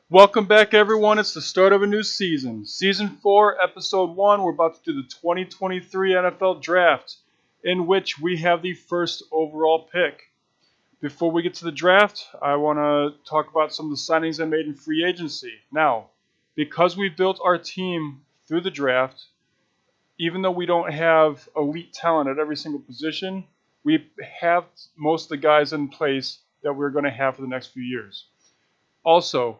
Welcome back, everyone. It's the start of a new season. Season 4, Episode 1. We're about to do the 2023 NFL Draft, in which we have the first overall pick. Before we get to the draft, I want to talk about some of the signings I made in free agency. Now, because we built our team through the draft, even though we don't have elite talent at every single position, we have most of the guys in place that we're going to have for the next few years. Also,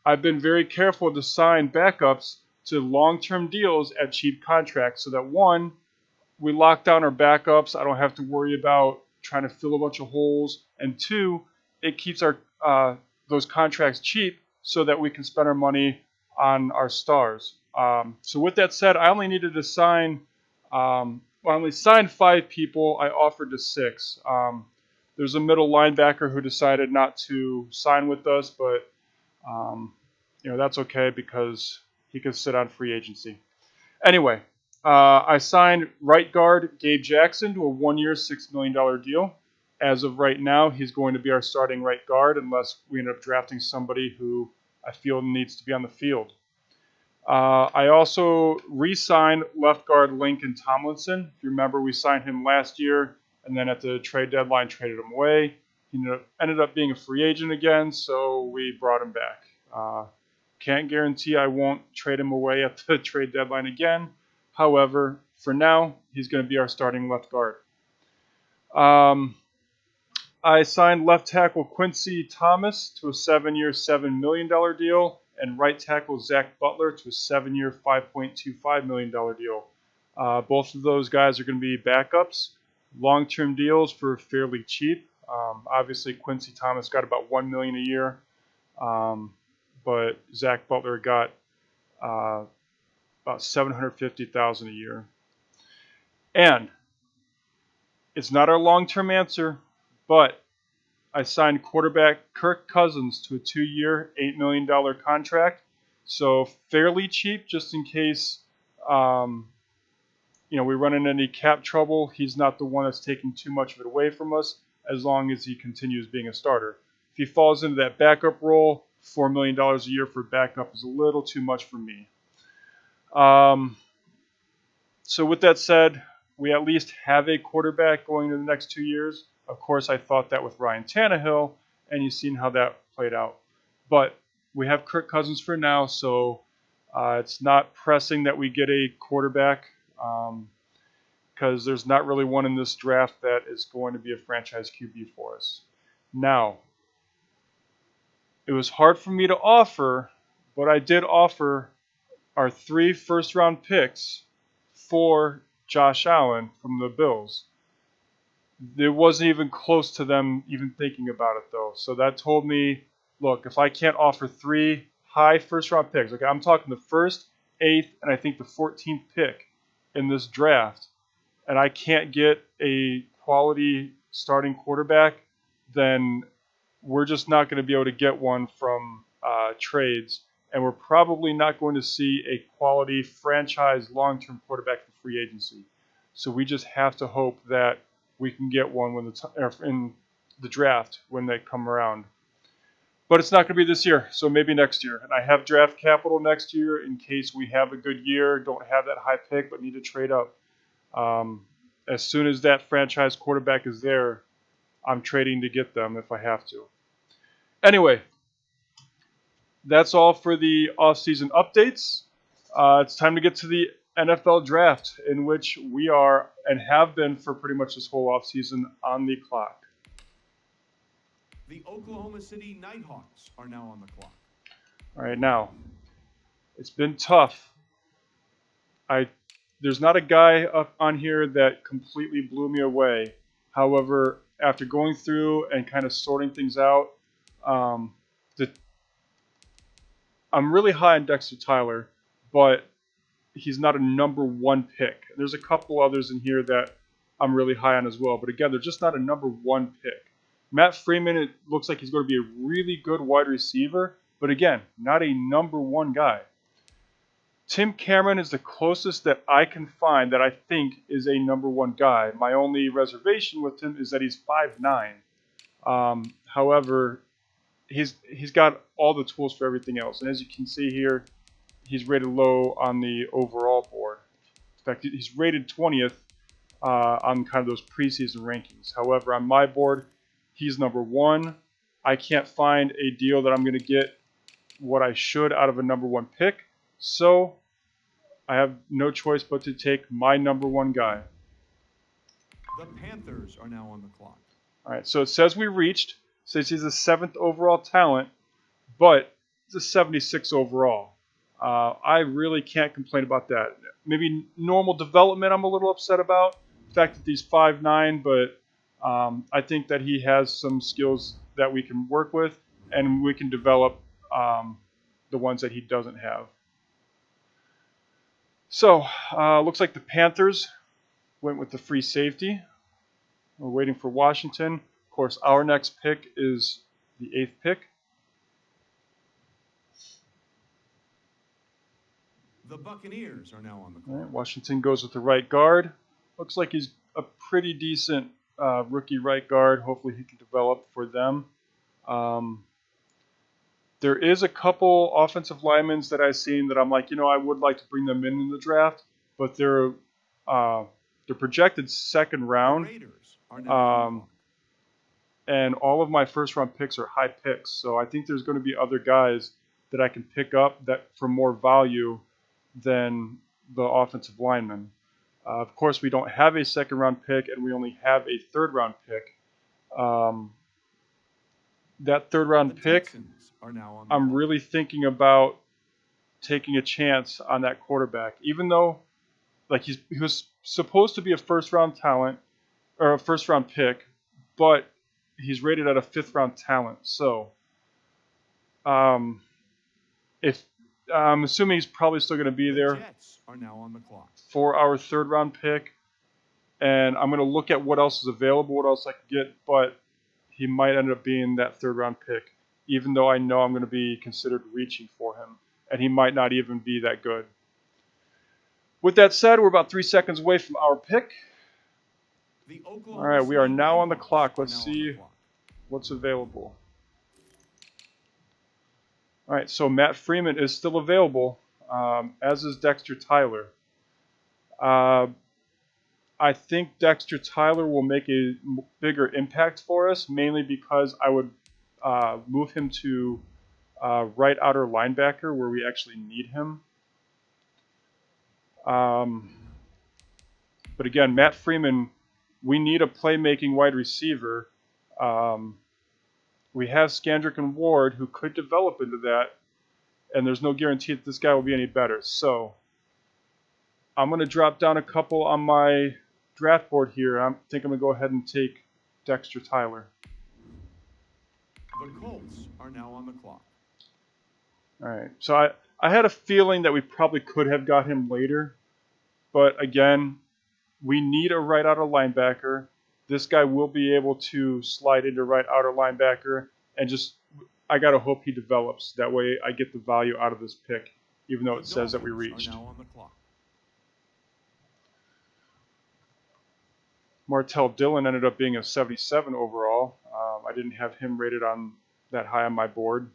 I've been very careful to sign backups to long-term deals at cheap contracts so that one, we lock down our backups. I don't have to worry about trying to fill a bunch of holes, and two, it keeps our those contracts cheap so that we can spend our money on our stars. So with that said, I only needed to sign. I only signed 5 people. I offered to 6. There's a middle linebacker who decided not to sign with us, but that's okay because he could sit on free agency. Anyway, I signed right guard Gabe Jackson to a 1-year, $6 million deal. As of right now, he's going to be our starting right guard unless we end up drafting somebody who I feel needs to be on the field. I also re-signed left guard Lincoln Tomlinson. If you remember, we signed him last year, and then at the trade deadline traded him away. He ended up being a free agent again, so we brought him back. Can't guarantee I won't trade him away at the trade deadline again. However, for now, he's going to be our starting left guard. I signed left tackle Quincy Thomas to a 7-year, $7 million deal, and right tackle Zach Butler to a 7-year, $5.25 million deal. Both of those guys are going to be backups, long-term deals for fairly cheap. Obviously, Quincy Thomas got about $1 million a year, but Zach Butler got about $750,000 a year. And it's not our long-term answer, but I signed quarterback Kirk Cousins to a 2-year, $8 million contract. So fairly cheap, just in case we run into any cap trouble. He's not the one that's taking too much of it away from us, as long as he continues being a starter. If he falls into that backup role, $4 million a year for backup is a little too much for me. So with that said, we at least have a quarterback going into the next 2 years. Of course, I thought that with Ryan Tannehill, and you've seen how that played out. But we have Kirk Cousins for now, so it's not pressing that we get a quarterback because there's not really one in this draft that is going to be a franchise QB for us. Now, it was hard for me to offer, but I did offer our 3 first-round picks for Josh Allen from the Bills. It wasn't even close to them even thinking about it, though. So that told me, look, if I can't offer 3 high first-round picks, okay, I'm talking the 1st, 8th, and I think the 14th pick in this draft, and I can't get a quality starting quarterback, then we're just not going to be able to get one from trades, and we're probably not going to see a quality franchise long-term quarterback for free agency. So we just have to hope that we can get one in the draft when they come around. But it's not going to be this year, so maybe next year. And I have draft capital next year in case we have a good year, don't have that high pick, but need to trade up. As soon as that franchise quarterback is there, I'm trading to get them if I have to. Anyway, that's all for the off-season updates. It's time to get to the NFL draft, in which we are and have been for pretty much this whole offseason on the clock. The Oklahoma City Nighthawks are now on the clock. All right, now, it's been tough. There's not a guy up on here that completely blew me away. However, after going through and kind of sorting things out, I'm really high on Dexter Tyler, but he's not a number 1 pick. There's a couple others in here that I'm really high on as well, but again, they're just not a number 1 pick. Matt Freeman, it looks like he's going to be a really good wide receiver, but again, not a number 1 guy. Tim Cameron is the closest that I can find that I think is a number 1 guy. My only reservation with him is that he's 5'9". However, he's got all the tools for everything else. And as you can see here, he's rated low on the overall board. In fact, he's rated 20th on kind of those preseason rankings. However, on my board, he's number 1. I can't find a deal that I'm going to get what I should out of a number 1 pick, so I have no choice but to take my number 1 guy. The Panthers are now on the clock. All right, so it says we reached. Says he's a 7th overall talent, but it's a 76 overall. I really can't complain about that. Maybe normal development I'm a little upset about. The fact that he's 5'9", but I think that he has some skills that we can work with, and we can develop the ones that he doesn't have. So, looks like the Panthers went with the free safety. We're waiting for Washington. Of course, our next pick is the 8th pick. The Buccaneers are now on the clock. All right, Washington goes with the right guard. Looks like he's a pretty decent rookie right guard. Hopefully he can develop for them. There is a couple offensive linemen that I've seen that I'm like, I would like to bring them in the draft, but they're projected 2nd round. The Raiders are now on the clock. And all of my first-round picks are high picks, so I think there's going to be other guys that I can pick up that for more value than the offensive lineman. Of course, we don't have a 2nd-round pick, and we only have a 3rd-round pick. That 3rd-round pick, I'm really thinking about taking a chance on that quarterback, even though he was supposed to be a 1st-round talent or a 1st-round pick, but he's rated at a 5th-round talent. So, if I'm assuming he's probably still going to be there are now on the clock for our 3rd-round pick, and I'm going to look at what else is available, what else I can get, but he might end up being that 3rd-round pick, even though I know I'm going to be considered reaching for him, and he might not even be that good. With that said, we're about 3 seconds away from our pick. All right, we are now on the clock. Let's see what's available. All right, so Matt Freeman is still available, as is Dexter Tyler. I think Dexter Tyler will make a bigger impact for us, mainly because I would move him to right outer linebacker where we actually need him. But again, Matt Freeman, we need a playmaking wide receiver. We have Scandrick and Ward who could develop into that, and there's no guarantee that this guy will be any better. So I'm going to drop down a couple on my draft board here. I think I'm going to go ahead and take Dexter Tyler. The Colts are now on the clock. All right, so I had a feeling that we probably could have got him later, but again, we need a right outer linebacker. This guy will be able to slide into right outer linebacker, and I got to hope he develops. That way I get the value out of this pick, even though it says that we reached. Are now on the clock. Martell Dillon ended up being a 77 overall. I didn't have him rated on that high on my board.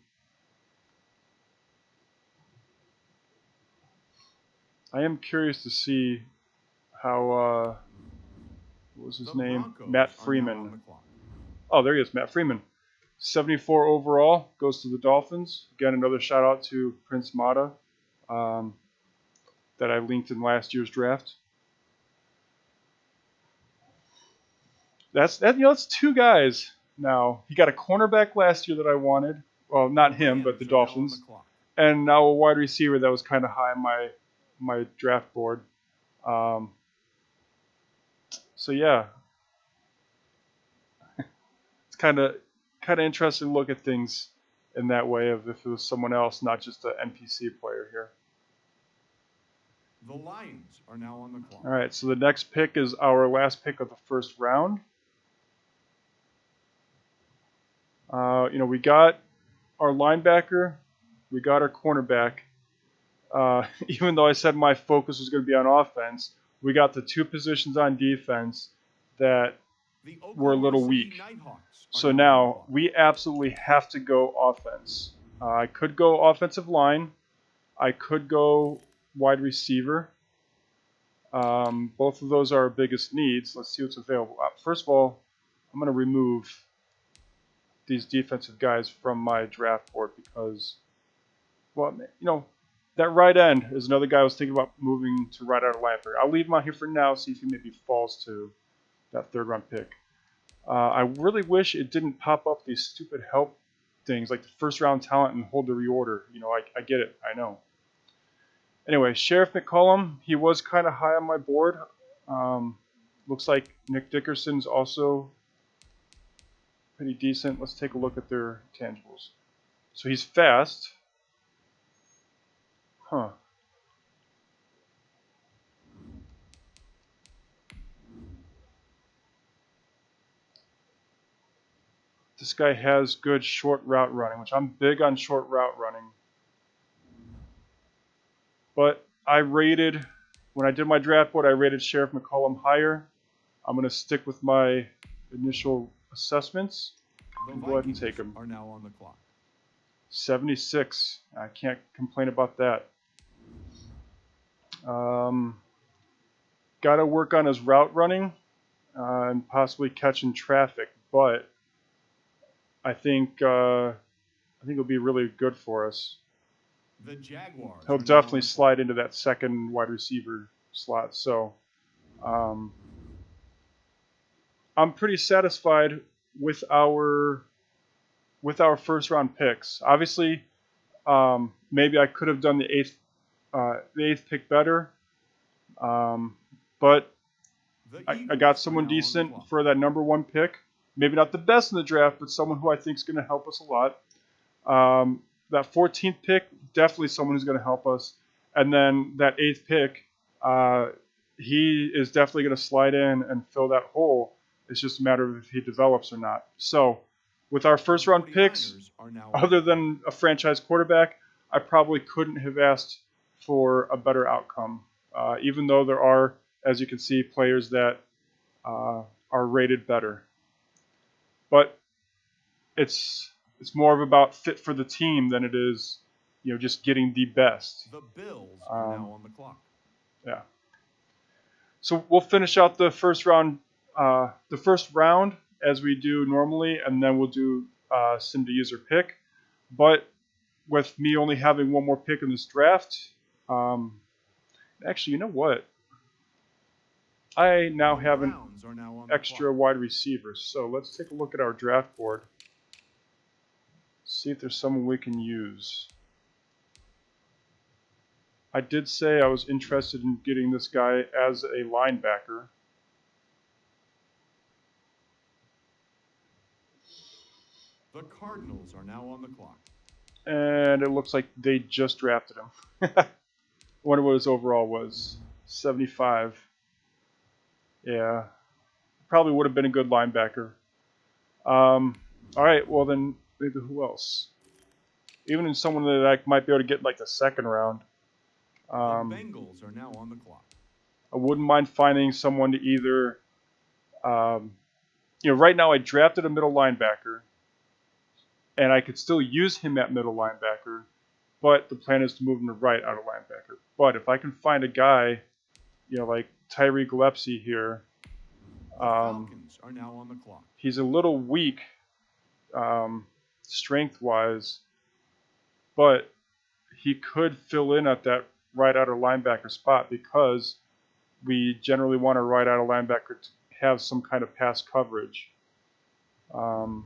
I am curious to see how, what was his name? Matt Freeman. Oh, there he is, Matt Freeman. 74 overall, goes to the Dolphins. Again, another shout out to Prince Mata that I linked in last year's draft. That's 2 guys now. He got a cornerback last year that I wanted. Well, not him, but the Dolphins. And now a wide receiver that was kind of high on my draft board. So yeah, it's kind of interesting to look at things in that way of if it was someone else, not just an NPC player here. The Lions are now on the clock. All right, so the next pick is our last pick of the 1st round. We got our linebacker, we got our cornerback. Even though I said my focus was going to be on offense, we got the 2 positions on defense that The were a Oklahoma little City weak. Nighthawks are So now on the now clock. we absolutely have to go offense. I could go offensive line. I could go wide receiver. Both of those are our biggest needs. Let's see what's available. First of all, I'm going to remove these defensive guys from my draft board because, well, you know, that right end is another guy I was thinking about moving to right out of linebacker. I'll leave him out here for now, see if he maybe falls to that third round pick. I really wish it didn't pop up these stupid help things like the first round talent and hold the reorder. You know, I get it. I know. Anyway, Sheriff McCollum, he was kind of high on my board. Looks like Nick Dickerson's also pretty decent. Let's take a look at their tangibles. So he's fast. Huh. This guy has good short route running, which I'm big on short route running. But when I did my draft board, I rated Sheriff McCollum higher. I'm going to stick with my initial assessments and go ahead and take him. Are now on the clock. 76. I can't complain about that. Got to work on his route running and possibly catching traffic, but I think it'll be really good for us. The Jaguars. He'll definitely slide into that second wide receiver slot. So I'm pretty satisfied with our first round picks. Obviously, maybe I could have done the eighth pick better, but I got someone decent for that number one pick. Maybe not the best in the draft, but someone who I think is going to help us a lot. That 14th pick, definitely someone who's going to help us. And then that 8th pick, he is definitely going to slide in and fill that hole. It's just a matter of if he develops or not. So with our first round picks, other than a franchise quarterback, I probably couldn't have asked for a better outcome. Even though there are, as you can see, players that are rated better. But it's more of about fit for the team than it is, just getting the best. The Bills are now on the clock. Yeah. So we'll finish out the first round as we do normally, and then we'll do sim to user pick. But with me only having one more pick in this draft, actually, you know what? I now have an extra wide receiver. So let's take a look at our draft board. See if there's someone we can use. I did say I was interested in getting this guy as a linebacker. The Cardinals are now on the clock. And it looks like they just drafted him. I wonder what his overall was. 75. Yeah. Probably would have been a good linebacker. All right, well then, maybe who else? Even in someone that I might be able to get like the second round. The Bengals are now on the clock. I wouldn't mind finding someone to either, right now I drafted a middle linebacker, and I could still use him at middle linebacker, but the plan is to move him to right out of linebacker. But if I can find a guy, like Tyree Gillespie here, Falcons are now on the clock. He's a little weak, strength-wise, but he could fill in at that right out of linebacker spot because we generally want a right out of linebacker to have some kind of pass coverage. The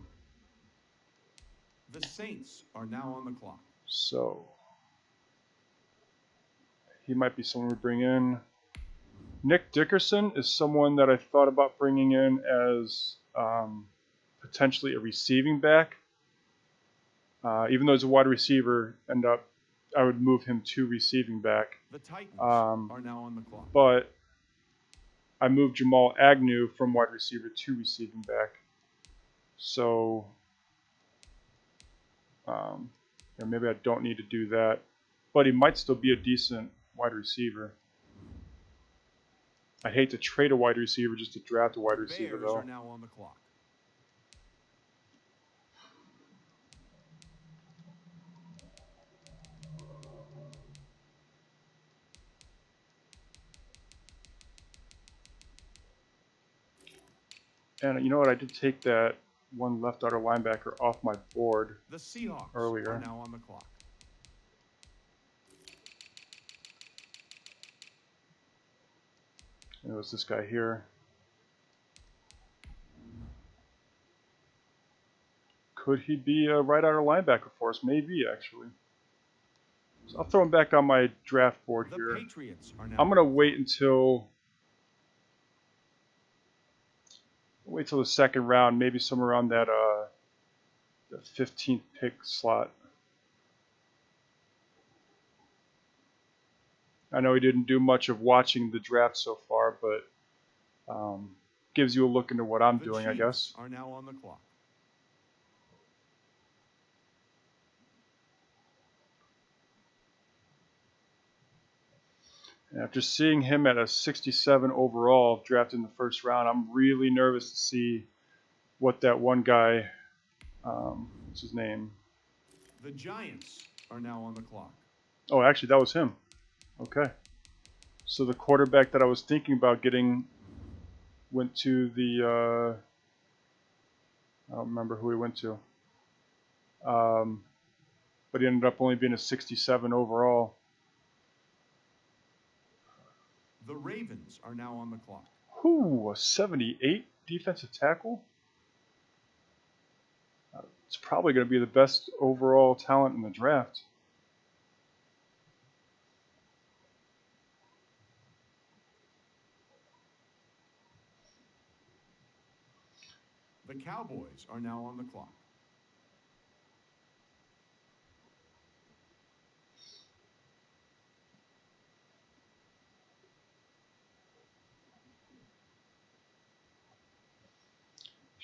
Saints are now on the clock. So he might be someone we bring in. Nick Dickerson is someone that I thought about bringing in as potentially a receiving back. Even though he's a wide receiver, I would move him to receiving back. The Titans are now on the clock. But I moved Jamal Agnew from wide receiver to receiving back. So maybe I don't need to do that. But he might still be a decent wide receiver. I'd hate to trade a wide receiver just to draft a wide The receiver, Bears though. are now on the clock. And you know what? I did take that one left outer linebacker off my board The Seahawks earlier. are now on the clock. It was this guy here. Could he be a right outer linebacker for us? Maybe, actually. So I'll throw him back on my draft board The here. Patriots are now I'm going to wait until the second round, maybe somewhere around that the 15th pick slot. I know he didn't do much of watching the draft so far, but gives you a look into what I'm The doing, Chiefs I guess. are now on the clock. And after seeing him at a 67 overall, drafted in the first round, I'm really nervous to see what that one guy, what's his name? The Giants are now on the clock. Oh, actually, that was him. Okay. So the quarterback that I was thinking about getting went to the, I don't remember who he went to. But he ended up only being a 67 overall. The Ravens are now on the clock. Whew, a 78 defensive tackle? It's probably going to be the best overall talent in the draft. The Cowboys are now on the clock.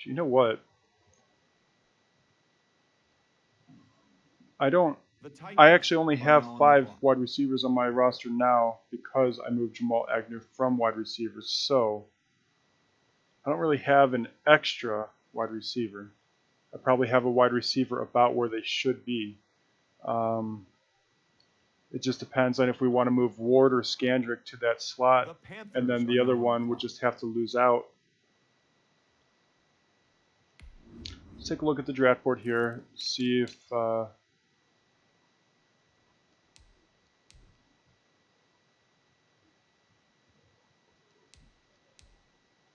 You know what? I actually only have 5 wide receivers on my roster now because I moved Jamal Agnew from wide receivers. So I don't really have an extra wide receiver. I probably have a wide receiver about where they should be. It just depends on if we want to move Ward or Scandrick to that slot, and then the other one would just have to lose out. Let's take a look at the draft board here, see if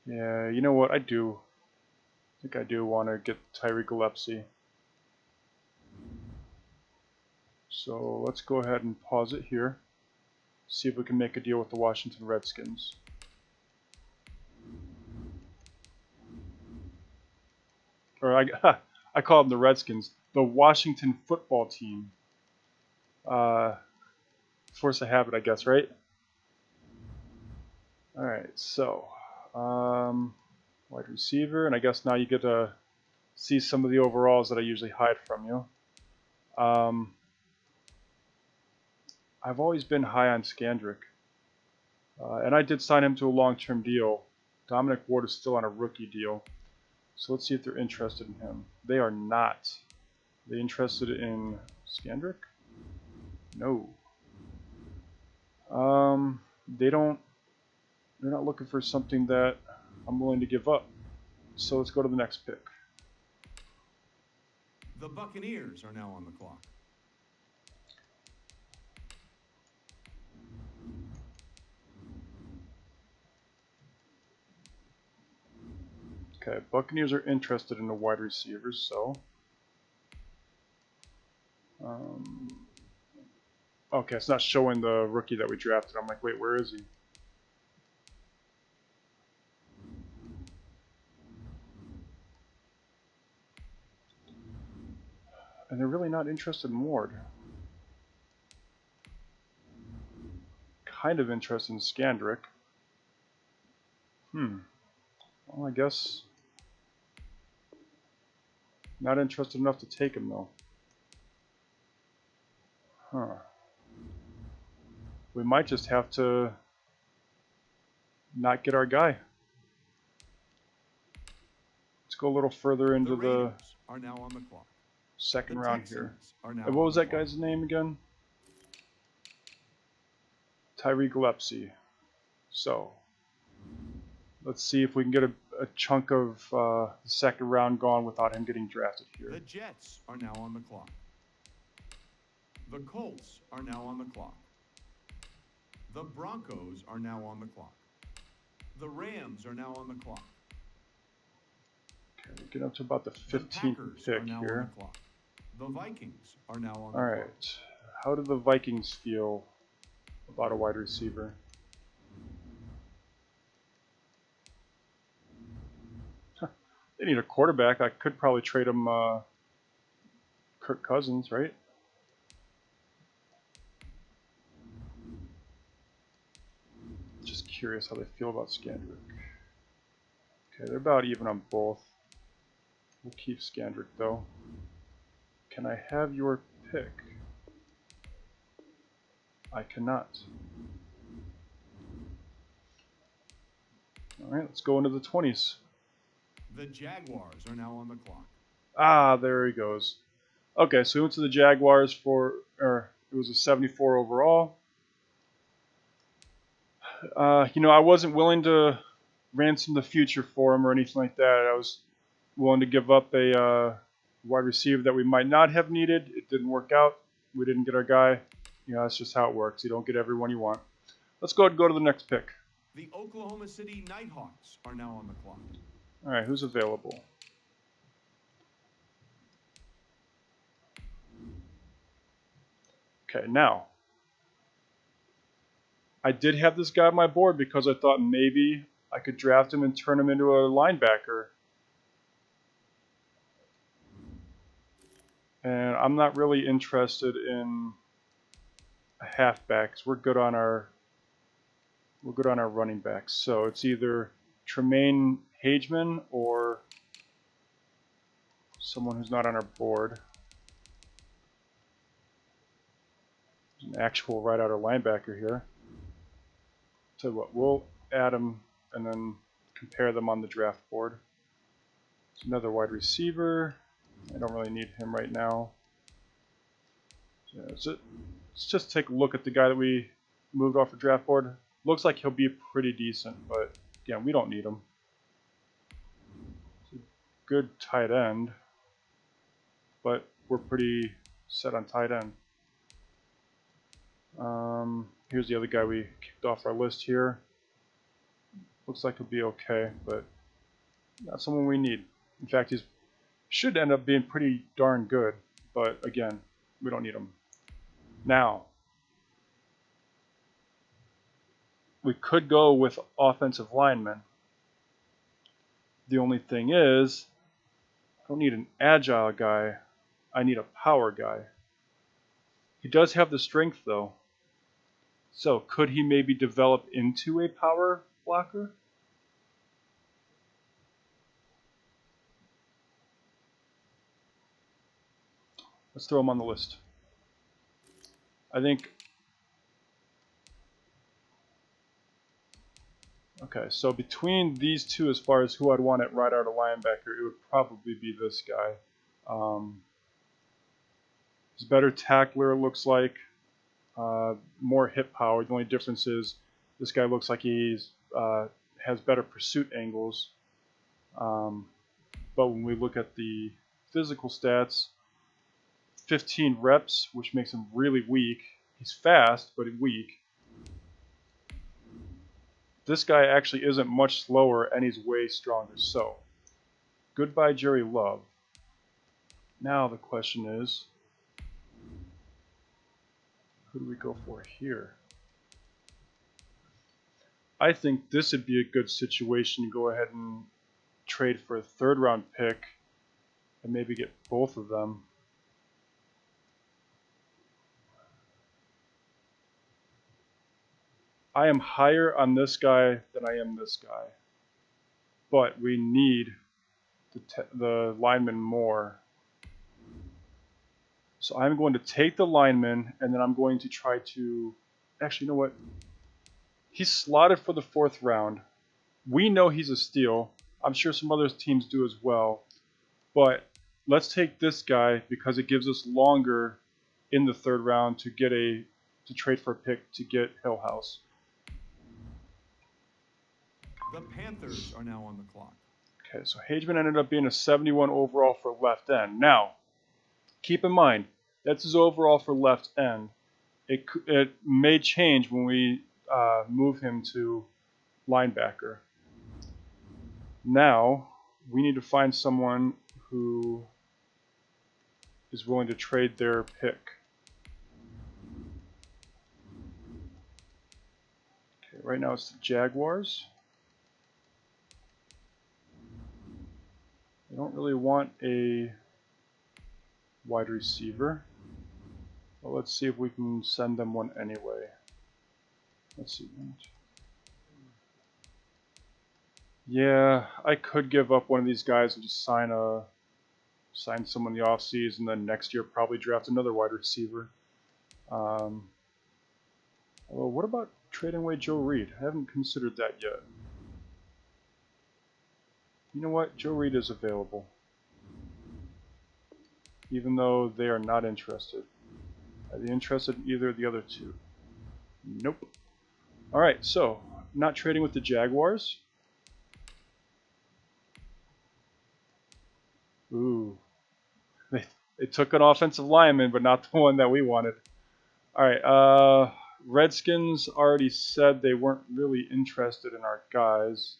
yeah, you know what, I think I do want to get Tyreek Gillespie. So let's go ahead and pause it here, see if we can make a deal with the Washington Redskins. Or I call them the Redskins, the Washington football team. Force of habit, I guess, right? Alright, so wide receiver, and I guess now you get to see some of the overalls that I usually hide from you. I've always been high on Scandrick, and I did sign him to a long-term deal. Dominic Ward is still on a rookie deal, so let's see if they're interested in him. They are not. Are they interested in Scandrick? No. They don't. They're not looking for something that I'm willing to give up. So let's go to the next pick. The Buccaneers are now on the clock. Okay, Buccaneers are interested in the wide receivers, so okay, it's not showing the rookie that we drafted. I'm like, wait, where is he? And they're really not interested in Ward. Kind of interested in Scandrick. Well, I guess not interested enough to take him, though. Huh. We might just have to not get our guy. Let's go a little further into The the Raiders are now on the clock. second The round here. Texans are now And what on was the that clock. guy's name again? Tyree Gillespie. So let's see if we can get a chunk of the second round gone without him getting drafted here. The Jets are now on the clock. The Colts are now on the clock. The Broncos are now on the clock. The Rams are now on the clock. Okay, get up to about the The 15th Packers pick are now here. on the clock. The Vikings are now on the All clock. right. How do the Vikings feel about a wide receiver? They need a quarterback. I could probably trade him Kirk Cousins, right? Just curious how they feel about Scandrick. Okay, they're about even on both. We'll keep Scandrick though. Can I have your pick? I cannot. Alright, let's go into the 20s. The Jaguars are now on the clock. Ah, there he goes. Okay, so we went to the Jaguars for, it was a 74 overall. I wasn't willing to ransom the future for him or anything like that. I was willing to give up a wide receiver that we might not have needed. It didn't work out. We didn't get our guy. That's just how it works. You don't get everyone you want. Let's go ahead and go to the next pick. The Oklahoma City Nighthawks are now on the clock. All right, who's available? Okay, now, I did have this guy on my board because I thought maybe I could draft him and turn him into a linebacker. And I'm not really interested in a halfback because we're good on our running backs. So it's either Tremaine Hageman or someone who's not on our board. There's an actual right outer linebacker here. Tell you what, we'll add them and then compare them on the draft board. There's another wide receiver. I don't really need him right now. Yeah, so let's just take a look at the guy that we moved off the draft board. Looks like he'll be pretty decent, but again, we don't need him. It's a good tight end, but we're pretty set on tight end. Here's the other guy we kicked off our list here. Looks like he'll be okay, but not someone we need. In fact, he should end up being pretty darn good, but again, we don't need him. Now, we could go with offensive linemen. The only thing is, I don't need an agile guy. I need a power guy. He does have the strength, though. So, could he maybe develop into a power blocker? Let's throw him on the list. I think... Okay, so between these two, as far as who I'd want at right outer linebacker, it would probably be this guy. He's a better tackler, it looks like. More hip power. The only difference is this guy looks like he's has better pursuit angles. But when we look at the physical stats, 15 reps, which makes him really weak. He's fast, but weak. This guy actually isn't much slower, and he's way stronger. So, goodbye, Jerry Love. Now the question is, who do we go for here? I think this would be a good situation to go ahead and trade for a third round pick and maybe get both of them. I am higher on this guy than I am this guy, but we need the lineman more. So I'm going to take the lineman, and then I'm going to try to... Actually, you know what? He's slotted for the 4th round. We know he's a steal. I'm sure some other teams do as well. But let's take this guy because it gives us longer in the 3rd round to trade for a pick to get Hill House. The Panthers are now on the clock. Okay, so Hageman ended up being a 71 overall for left end. Now, keep in mind, that's his overall for left end. It may change when we move him to linebacker. Now, we need to find someone who is willing to trade their pick. Okay, right now it's the Jaguars. They don't really want a wide receiver. Well, let's see if we can send them one anyway. Let's see. Yeah, I could give up one of these guys and just sign someone in the offseason, and then next year probably draft another wide receiver. Although, what about trading away Joe Reed? I haven't considered that yet. You know what? Joe Reed is available. Even though they are not interested. Are they interested in either of the other two? Nope. Alright, so, not trading with the Jaguars. Ooh. They took an offensive lineman, but not the one that we wanted. Alright, Redskins already said they weren't really interested in our guys.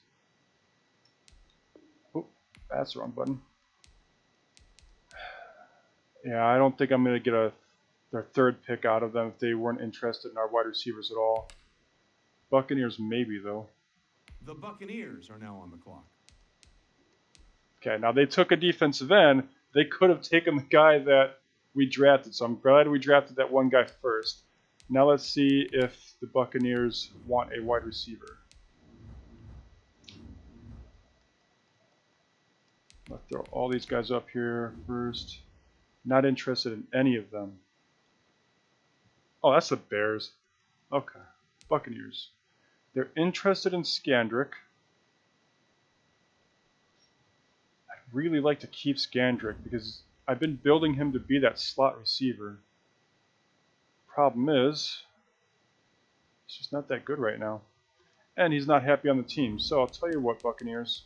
Oh, that's the wrong button. Yeah, I don't think I'm going to get their 3rd pick out of them if they weren't interested in our wide receivers at all. Buccaneers maybe, though. The Buccaneers are now on the clock. Okay, now they took a defensive end. They could have taken the guy that we drafted, so I'm glad we drafted that one guy first. Now let's see if the Buccaneers want a wide receiver. Let's throw all these guys up here first. Not interested in any of them. Oh, that's the Bears. Okay, Buccaneers. They're interested in Scandrick. I'd really like to keep Scandrick because I've been building him to be that slot receiver. Problem is, he's just not that good right now. And he's not happy on the team. So I'll tell you what, Buccaneers.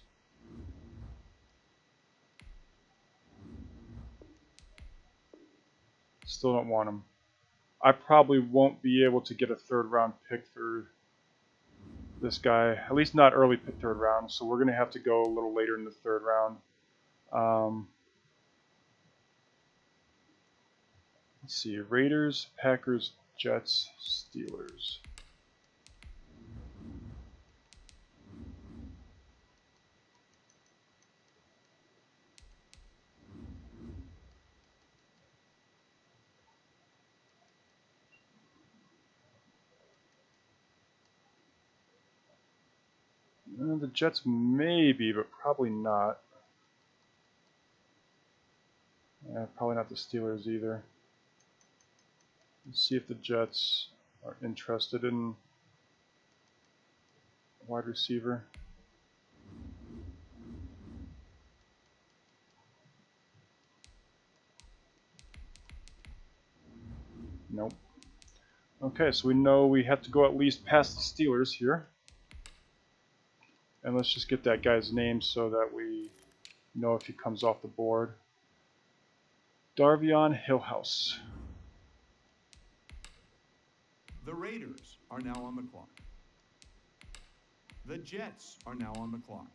Still don't want him. I probably won't be able to get a 3rd round pick for this guy. At least not early 3rd round. So we're going to have to go a little later in the 3rd round. Let's see. Raiders, Packers, Jets, Steelers. The Jets maybe, but probably not. Probably not the Steelers either. Let's see if the Jets are interested in a wide receiver. Nope. Okay, so we know we have to go at least past the Steelers here. And let's just get that guy's name so that we know if he comes off the board. Darvion Hillhouse. The Raiders are now on the clock. The Jets are now on the clock.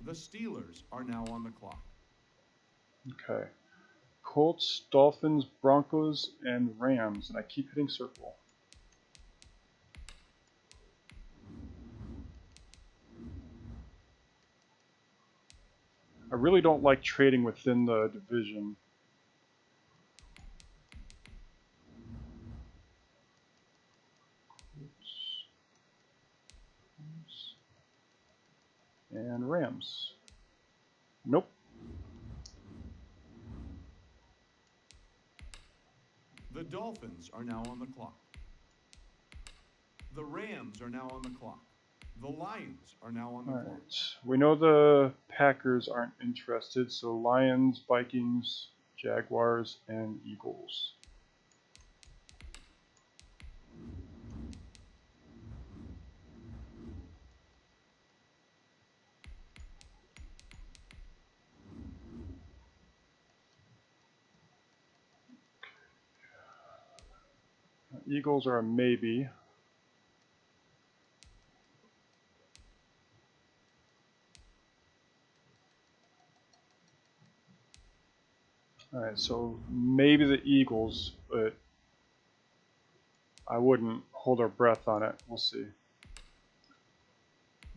The Steelers are now on the clock. Okay. Colts, Dolphins, Broncos, and Rams. And I keep hitting circle. I really don't like trading within the division. And Rams. Nope. The Dolphins are now on the clock. The Rams are now on the clock. The Lions are now on the clock. Alright, we know the Packers aren't interested, so Lions, Vikings, Jaguars, and Eagles. Eagles are a maybe. Alright, so maybe the Eagles, but I wouldn't hold our breath on it. We'll see.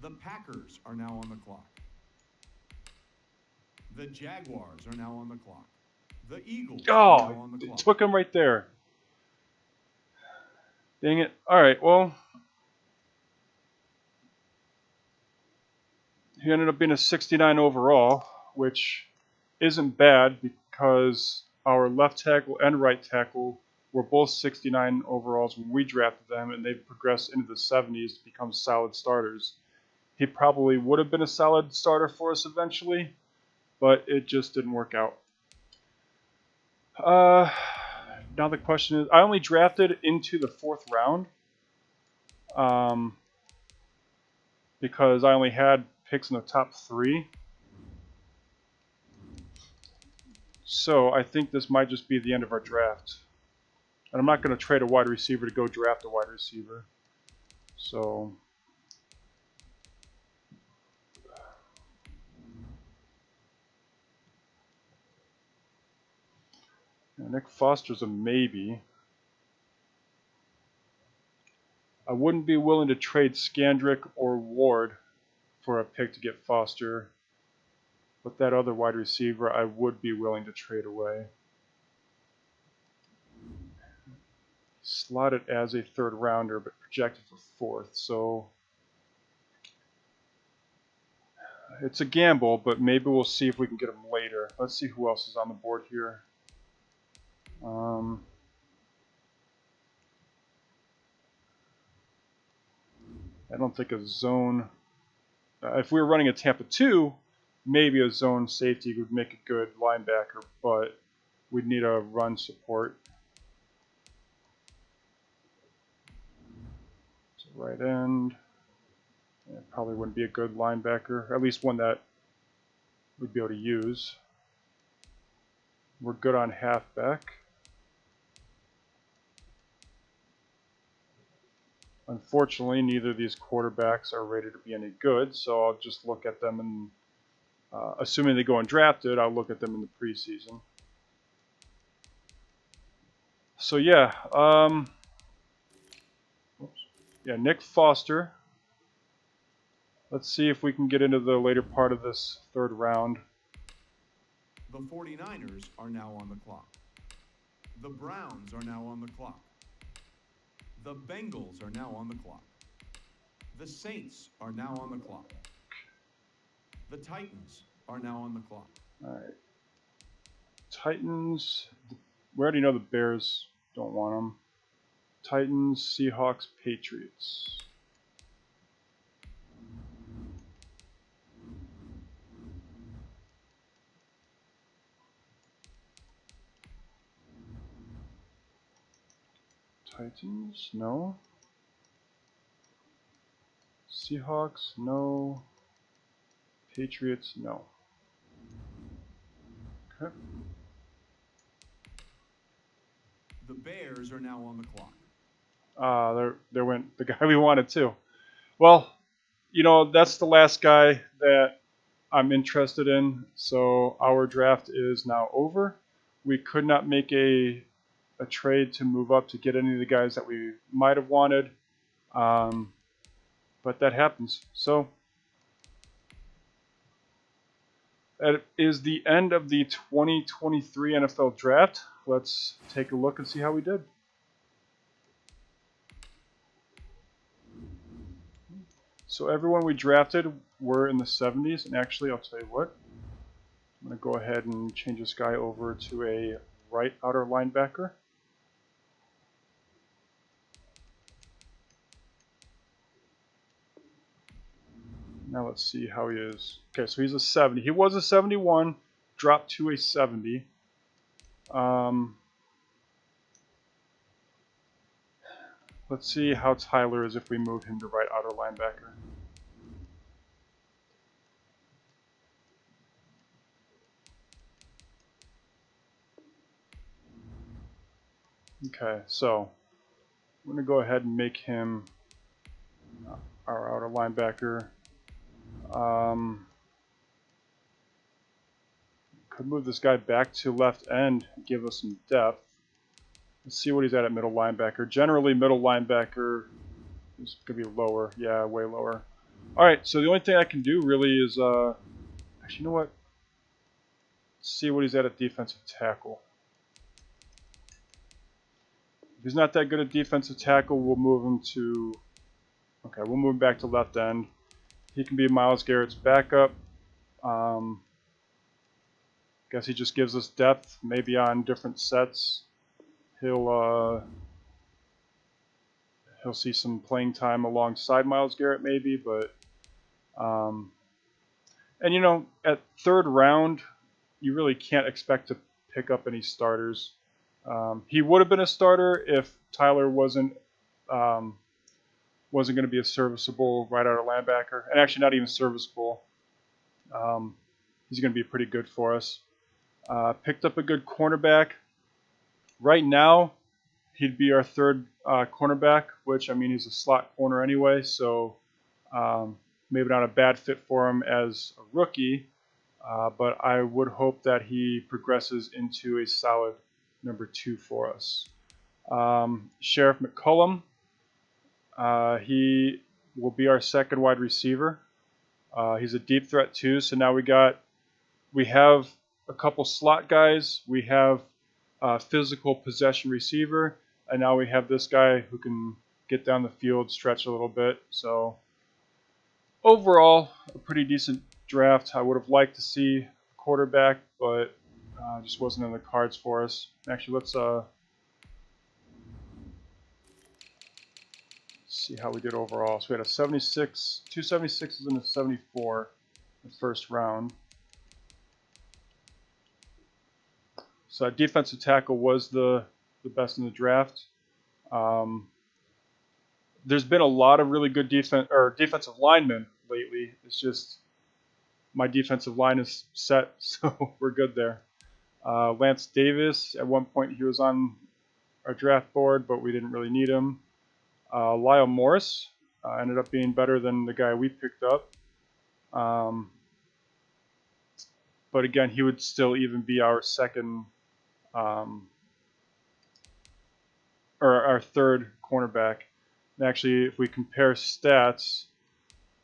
The Packers are now on the clock. The Jaguars are now on the clock. The Eagles are now Oh, on the it clock. took him right there. Dang it. Alright, well, he ended up being a 69 overall, which isn't bad because our left tackle and right tackle were both 69 overalls when we drafted them, and they've progressed into the 70s to become solid starters. He probably would have been a solid starter for us eventually, but it just didn't work out. Now the question is, I only drafted into the 4th round because I only had picks in the top 3. So I think this might just be the end of our draft. And I'm not going to trade a wide receiver to go draft a wide receiver. So yeah, Nick Foster's a maybe. I wouldn't be willing to trade Scandrick or Ward for a pick to get Foster. But that other wide receiver I would be willing to trade away. Slotted as a 3rd rounder, but projected for 4th. So it's a gamble, but maybe we'll see if we can get him later. Let's see who else is on the board here. I don't think a zone. If we were running a Tampa 2, maybe a zone safety would make a good linebacker, but we'd need a run support. So right end. Yeah, probably wouldn't be a good linebacker, at least one that we'd be able to use. We're good on halfback. Unfortunately, neither of these quarterbacks are rated to be any good, so I'll just look at them and, assuming they go undrafted, I'll look at them in the preseason. So yeah, Nick Foster. Let's see if we can get into the later part of this 3rd round. The 49ers are now on the clock. The Browns are now on the clock. The Bengals are now on the clock. The Saints are now on the clock. The Titans are now on the clock. All right. Titans. We already know the Bears don't want them. Titans, Seahawks, Patriots. Titans, no. Seahawks, no. Patriots, no. Okay. The Bears are now on the clock. There went the guy we wanted too. Well, that's the last guy that I'm interested in. So our draft is now over. We could not make a trade to move up to get any of the guys that we might have wanted. But that happens. So that is the end of the 2023 NFL Draft. Let's take a look and see how we did. So everyone we drafted were in the 70s, and actually, I'll tell you what. I'm going to go ahead and change this guy over to a right outer linebacker. Now let's see how he is. Okay, so he's a 70. He was a 71, dropped to a 70. Let's see how Tyler is if we move him to right outer linebacker. Okay, so I'm going to go ahead and make him our outer linebacker. Could move this guy back to left end, give us some depth. Let's see what he's at middle linebacker. Generally, middle linebacker is going to be lower. Yeah, way lower. All right, so the only thing I can do really is, actually, you know what? Let's see what he's at defensive tackle. If he's not that good at defensive tackle, we'll move him to, okay, we'll move him back to left end. He can be Myles Garrett's backup. Guess he just gives us depth, maybe on different sets. He'll see some playing time alongside Myles Garrett maybe, but and you know, at third round, you really can't expect to pick up any starters. He would have been a starter if Tyler wasn't going to be a serviceable right outer linebacker, and actually not even serviceable. He's going to be pretty good for us. Picked up a good cornerback. Right now, he'd be our third cornerback, which, I mean, he's a slot corner anyway, so maybe not a bad fit for him as a rookie, but I would hope that he progresses into a solid number 2 for us. Sheriff McCollum, he will be our second wide receiver. He's a deep threat too, so now we have a couple slot guys, we have a physical possession receiver, and now we have this guy who can get down the field, stretch a little bit. So overall, a pretty decent draft. I would have liked to see a quarterback, but just wasn't in the cards for us. Actually, let's see how we did overall. So we had a 76, 276s and a 74 in the first round. So defensive tackle was the best in the draft. There's been a lot of really good defensive linemen lately. It's just my defensive line is set, so we're good there. Lance Davis, at one point he was on our draft board, but we didn't really need him. Lyle Morris ended up being better than the guy we picked up. But again, he would still even be our second or our third cornerback. And actually, if we compare stats,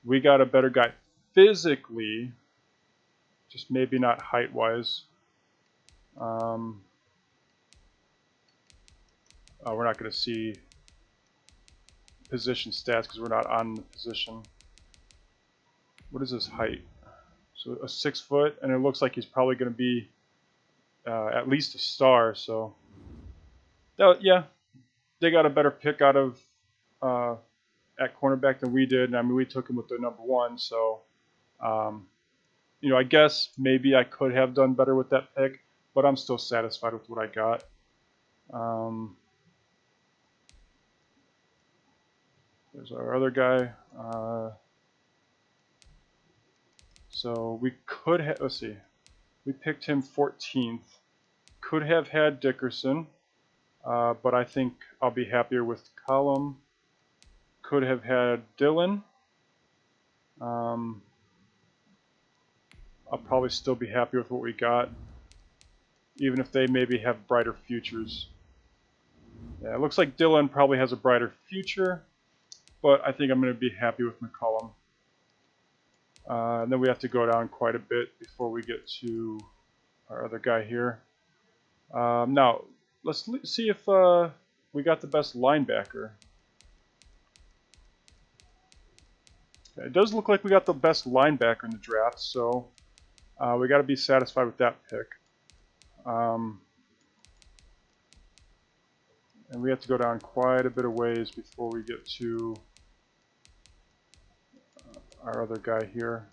we got a better guy physically, just maybe not height-wise. We're not going to see position stats because we're not on the position. What is his height? So a 6 foot, and it looks like he's probably going to be at least a star. So yeah, they got a better pick out of at cornerback than we did. And I mean, we took him with the number 1. So you know, I guess maybe I could have done better with that pick, but I'm still satisfied with what I got. There's our other guy. So we could have, let's see, we picked him 14th. Could have had Dickerson, but I think I'll be happier with Column. Could have had Dylan. I'll probably still be happy with what we got, even if they maybe have brighter futures. Yeah, it looks like Dylan probably has a brighter future, but I think I'm going to be happy with McCollum. And then we have to go down quite a bit before we get to our other guy here. Now, let's see if we got the best linebacker. Okay, it does look like we got the best linebacker in the draft, so we got to be satisfied with that pick. And we have to go down quite a bit of ways before we get to our other guy here.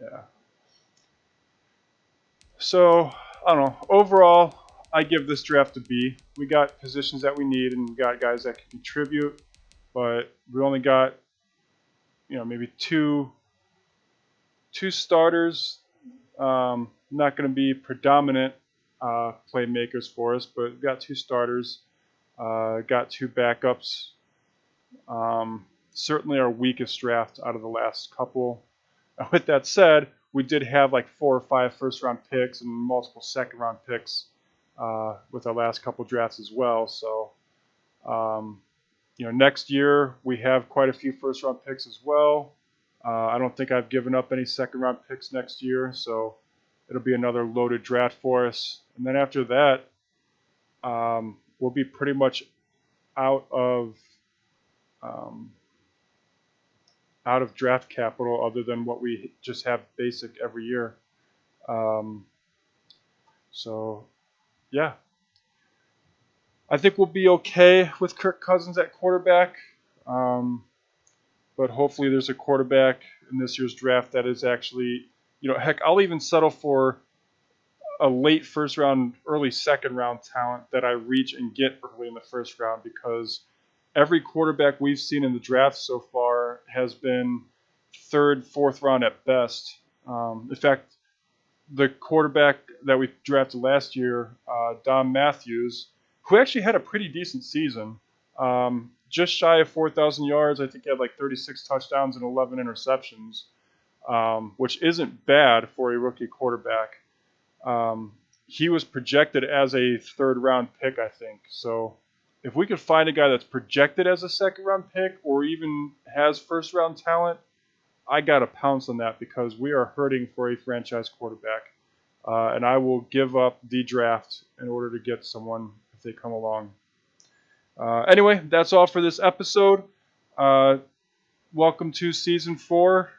Yeah. So, I don't know. Overall, I give this draft a B. We got positions that we need, and we got guys that can contribute, but we only got, maybe two starters. Not going to be predominant playmakers for us, but we've got two starters. Got two backups. Certainly our weakest draft out of the last couple. With that said, we did have like 4 or 5 first-round picks and multiple second-round picks with our last couple drafts as well. So, next year we have quite a few first-round picks as well. I don't think I've given up any second-round picks next year, so it'll be another loaded draft for us. And then after that, we'll be pretty much out of draft capital other than what we just have basic every year. So, yeah. I think we'll be okay with Kirk Cousins at quarterback. But hopefully there's a quarterback in this year's draft that is actually, heck, I'll even settle for a late first round, early second round talent that I reach and get early in the first round, because every quarterback we've seen in the draft so far has been third, fourth round at best. In fact, the quarterback that we drafted last year, Dom Matthews, who actually had a pretty decent season, just shy of 4,000 yards. I think he had like 36 touchdowns and 11 interceptions, which isn't bad for a rookie quarterback. He was projected as a third-round pick, I think. So if we could find a guy that's projected as a second-round pick or even has first-round talent, I got to pounce on that, because we are hurting for a franchise quarterback. And I will give up the draft in order to get someone if they come along. Anyway, that's all for this episode. Welcome to Season 4.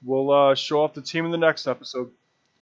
We'll show off the team in the next episode.